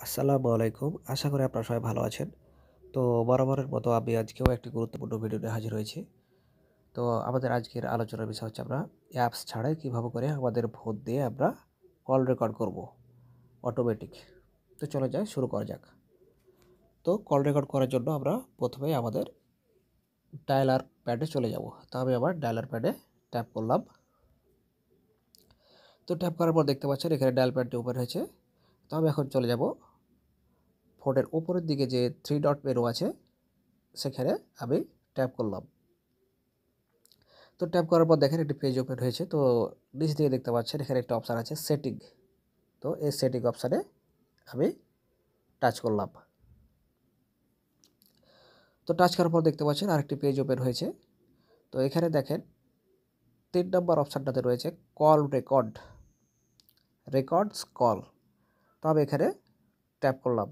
আসসালামু আলাইকুম। আশা করি আপনারা সবাই ভালো আছেন। তো বরাবরের মতো আমি আজকেও একটি গুরুত্বপূর্ণ ভিডিও নিয়ে হাজির হয়েছি। তো আমাদের আজকের আলোচনার বিষয় হচ্ছে আমরা অ্যাপস ছাড়াই কিভাবে করে আমাদের ফোন দিয়ে আমরা কল রেকর্ড করব অটোমেটিক। তো চলে যাই, শুরু করা যাক। তো কল রেকর্ড করার জন্য আমরা প্রথমেই আমাদের ডায়ালার প্যাডে চলে যাব। তো আমি আমার ডায়ালার প্যাডে ট্যাপ করলাম। তো ট্যাপ করার পর দেখতে পাচ্ছেন এখানে ডায়াল প্যাডটি ওপেন হয়েছে। তো আমি এখন চলে যাব ফোনের উপরের দিকে যে 3 ডট মেনু আছে সেখানে আমি ট্যাপ করলাম। তো ট্যাপ করার পর দেখেন একটি পেজ ওপেন হয়েছে। তো নিচ দিকে দেখতে পাচ্ছেন এখানে একটা অপশান আছে সেটিং। তো এই সেটিং অপশানে আমি টাচ করলাম। তো টাচ করার পর দেখতে পাচ্ছেন আরেকটি পেজ ওপেন হয়েছে। তো এখানে দেখেন 3 নম্বর অপশানটাতে রয়েছে কল রেকর্ডস কল। তো আমি এখানে ট্যাপ করলাম।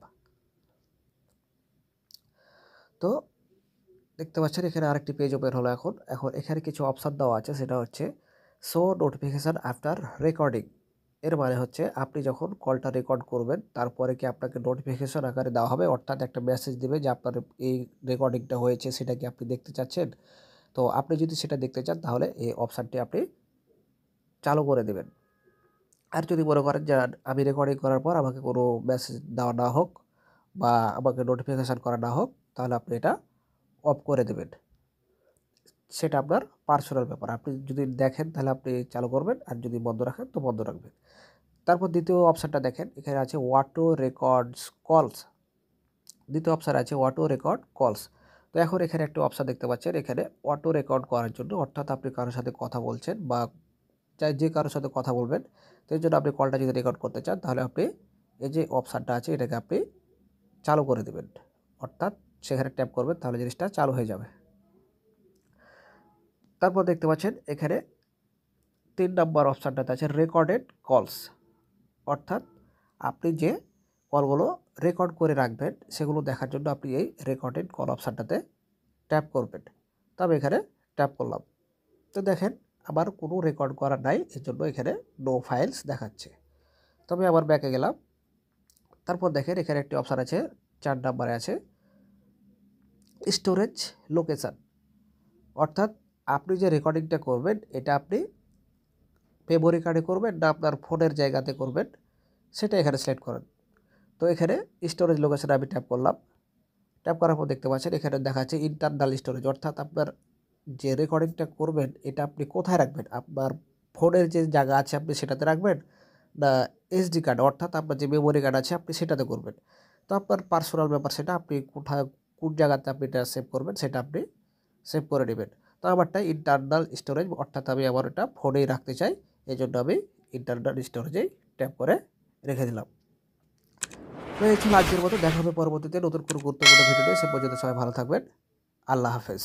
তো দেখতে পাচ্ছেন এখানে আরেকটি পেজ ওপেন হলো। এখন এখানে কিছু অপশান দেওয়া আছে, সেটা হচ্ছে শো নোটিফিকেশান আফটার রেকর্ডিং। এর মানে হচ্ছে আপনি যখন কলটা রেকর্ড করবেন তারপরে কি আপনাকে নোটিফিকেশন আকারে দেওয়া হবে, অর্থাৎ একটা মেসেজ দেবে যে আপনার এই রেকর্ডিংটা হয়েছে, সেটা কি আপনি দেখতে চাচ্ছেন। তো আপনি যদি সেটা দেখতে চান তাহলে এই অপশানটি আপনি চালু করে দেবেন। আর যদি মনে করেন যে আমি রেকর্ডিং করার পর আমাকে কোনো মেসেজ দেওয়া না হোক বা আমাকে নোটিফিকেশান করা না হোক, তাহলে আপনি এটা অফ করে দেবেন। সেটা আপনার পার্সোনাল ব্যাপার। আপনি যদি দেখেন তাহলে আপনি চালু করবেন, আর যদি বন্ধ রাখেন তো বন্ধ রাখবেন। তারপর দ্বিতীয় অপশানটা দেখেন, এখানে আছে অটো রেকর্ডস কলস। দ্বিতীয় অপশান আছে অটো রেকর্ড কলস। তো এখন এখানে একটা অপশান দেখতে পাচ্ছেন, এখানে অটো রেকর্ড করার জন্য, অর্থাৎ আপনি কারোর সাথে কথা বলছেন বা চাই যে কারোর সাথে কথা বলবেন, তো এই জন্য আপনি কলটা যদি রেকর্ড করতে চান তাহলে আপনি এই যে অপশানটা আছে এটাকে আপনি চালু করে দেবেন, অর্থাৎ সেখানে ট্যাপ করবেন, তাহলে জিনিসটা চালু হয়ে যাবে। তারপর দেখতে পাচ্ছেন এখানে 3 নম্বর অপশানটাতে আছে রেকর্ডেড কলস, অর্থাৎ আপনি যে কলগুলো রেকর্ড করে রাখবেন সেগুলো দেখার জন্য আপনি এই রেকর্ডেড কল অপশানটাতে ট্যাপ করবেন। তো আমি এখানে ট্যাপ করলাম। তো দেখেন আমার কোনো রেকর্ড করা নাই, এর জন্য এখানে নো ফাইলস দেখাচ্ছে। তো আমি আবার ব্যাকে গেলাম। তারপর দেখেন এখানে একটি অপশান আছে 4 নম্বরে আছে স্টোরেজ লোকেশান, অর্থাৎ আপনি যে রেকর্ডিংটা করবেন এটা আপনি মেমোরি কার্ডে করবেন না আপনার ফোনের জায়গাতে করবেন, সেটা এখানে সিলেক্ট করেন। তো এখানে স্টোরেজ লোকেশানে আমি ট্যাপ করলাম। ট্যাপ করার পর দেখতে পাচ্ছেন এখানে দেখাচ্ছে ইন্টারনাল স্টোরেজ, অর্থাৎ আপনার যে রেকর্ডিংটা করবেন এটা আপনি কোথায় রাখবেন, আপনার ফোনের যে জায়গা আছে আপনি সেটাতে রাখবেন না এসডি কার্ড, অর্থাৎ আপনার যে মেমোরি কার্ড আছে আপনি সেটাতে করবেন। তো আপনার পার্সোনাল ব্যাপার, সেটা আপনি কোথায় কোন জায়গাতে আপনি এটা সেভ করবেন সেটা আপনি সেভ করে নেবেন। তো আমারটা ইন্টারনাল স্টোরেজ, অর্থাৎ আমি আমার এটা ফোনেই রাখতে চাই, এই জন্য আমি ইন্টারনাল স্টোরেজেই ট্যাপ করে রেখে দিলাম। তো এই ছিল আজকের মতো। দেখা হবে পরবর্তীতে নতুন কোনো গুরুত্বপূর্ণ ভিডিও নিয়ে। সে পর্যন্ত সবাই ভালো থাকবেন। আল্লাহ হাফেজ।